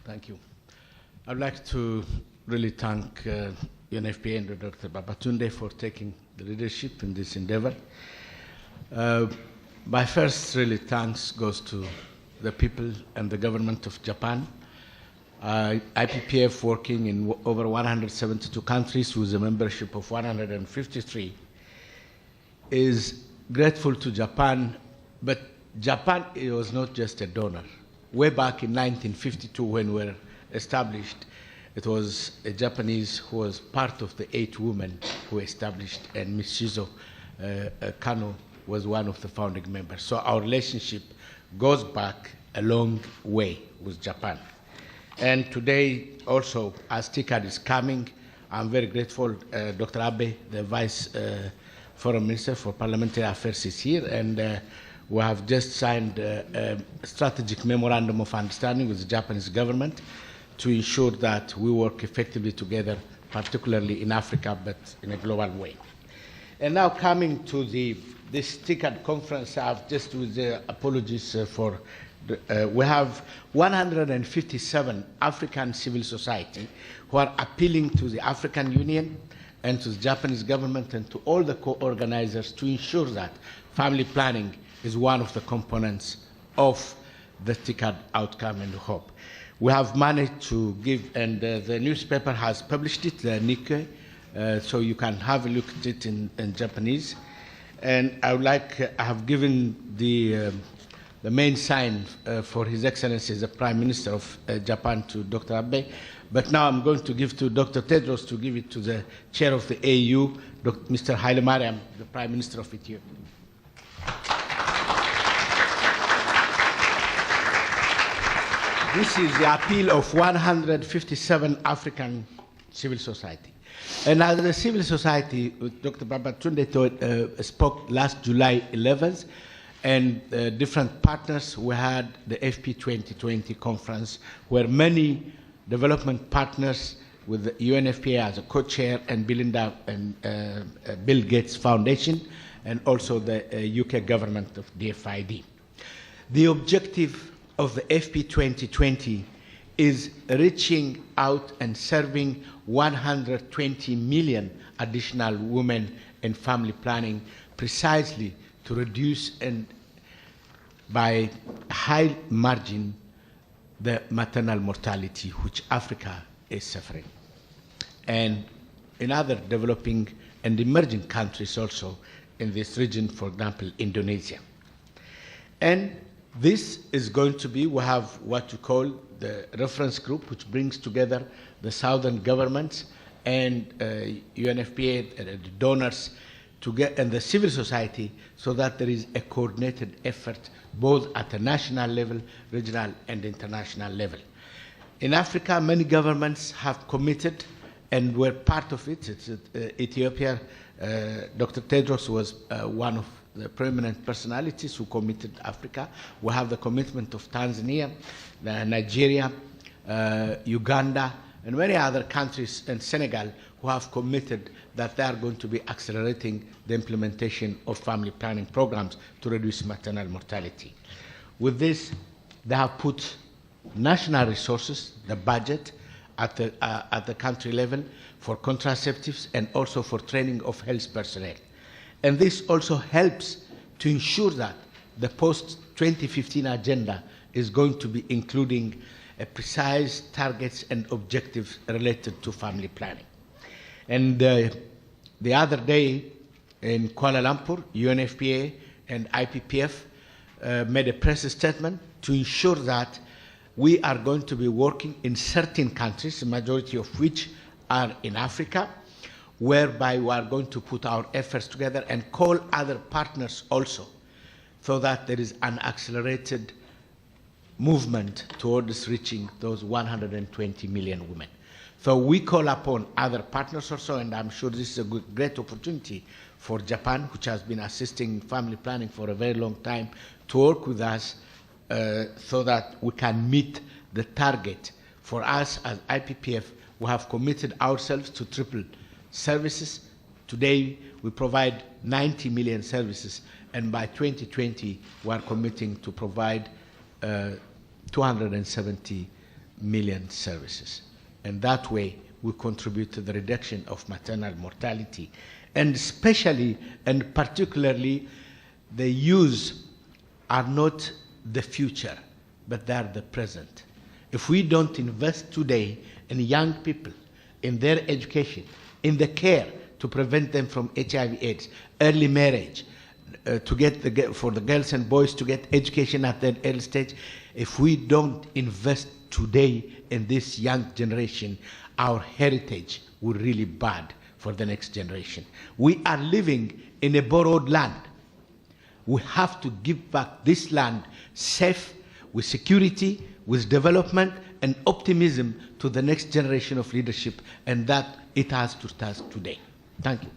Thank you. I'd like to really thank UNFPA and Dr. Babatunde for taking the leadership in this endeavor. My first really thanks goes to the people and the government of Japan. IPPF working in over 172 countries with a membership of 153 is grateful to Japan, but Japan was not just a donor. Way back in 1952 when we were established, it was a Japanese who was part of the 8 women who established, and Ms. Shizo Kano was one of the founding members. So our relationship goes back a long way with Japan. And today also, as TICAD is coming, I'm very grateful Dr. Abe, the Vice Foreign Minister for Parliamentary Affairs, is here, and we have just signed a strategic memorandum of understanding with the Japanese government to ensure that we work effectively together, particularly in Africa, but in a global way. And now coming to this TICAD conference, I've just with apologies for, we have 157 African civil society who are appealing to the African Union and to the Japanese government and to all the co-organizers to ensure that family planning is one of the components of the TICAD outcome and hope. We have managed to give, and the newspaper has published it, the Nikkei, so you can have a look at it in Japanese. And I would like, I have given the main sign for His Excellency, the Prime Minister of Japan, to Dr. Abe. But now I'm going to give to Dr. Tedros to give it to the chair of the AU, Mr. Haile Mariam, the Prime Minister of Ethiopia. This is the appeal of 157 African civil society. And as the civil society, Dr. Babatunde spoke last July 11th, and different partners, we had the FP 2020 conference, where many development partners with the UNFPA as a co-chair and Belinda and Bill Gates Foundation, and also the UK government of DFID. The objective of the FP 2020 is reaching out and serving 120 million additional women in family planning, precisely to reduce and by high margin the maternal mortality which Africa is suffering. And in other developing and emerging countries also in this region, for example, Indonesia. And this is going to be, we have what you call the reference group, which brings together the southern governments and UNFPA, the donors, and the civil society, so that there is a coordinated effort both at the national level, regional, and international level. In Africa, many governments have committed and were part of it. It's Ethiopia. Dr. Tedros was one of the prominent personalities who committed Africa. We have the commitment of Tanzania, Nigeria, Uganda, and many other countries, and Senegal, who have committed that they are going to be accelerating the implementation of family planning programs to reduce maternal mortality. With this, they have put national resources, the budget, at the country level for contraceptives and also for training of health personnel. And this also helps to ensure that the post-2015 agenda is going to be including precise targets and objectives related to family planning. And the other day in Kuala Lumpur, UNFPA and IPPF made a press statement to ensure that we are going to be working in certain countries, the majority of which are in Africa, whereby we are going to put our efforts together and call other partners also, so that there is an accelerated movement towards reaching those 120 million women. So we call upon other partners also, and I'm sure this is a great opportunity for Japan, which has been assisting family planning for a very long time, to work with us so that we can meet the target. For us as IPPF, we have committed ourselves to triple services. Today, we provide 90 million services, and by 2020, we are committing to provide 270 million services. And that way, we contribute to the reduction of maternal mortality. And especially and particularly, the youth are not the future, but they are the present. If we don't invest today in young people, in their education, in the care to prevent them from HIV/AIDS, early marriage, for the girls and boys to get education at that early stage, if we don't invest today in this young generation, our heritage will really bad for the next generation. We are living in a borrowed land. We have to give back this land safe, with security, with development and optimism to the next generation of leadership, and that it has to start today. Thank you.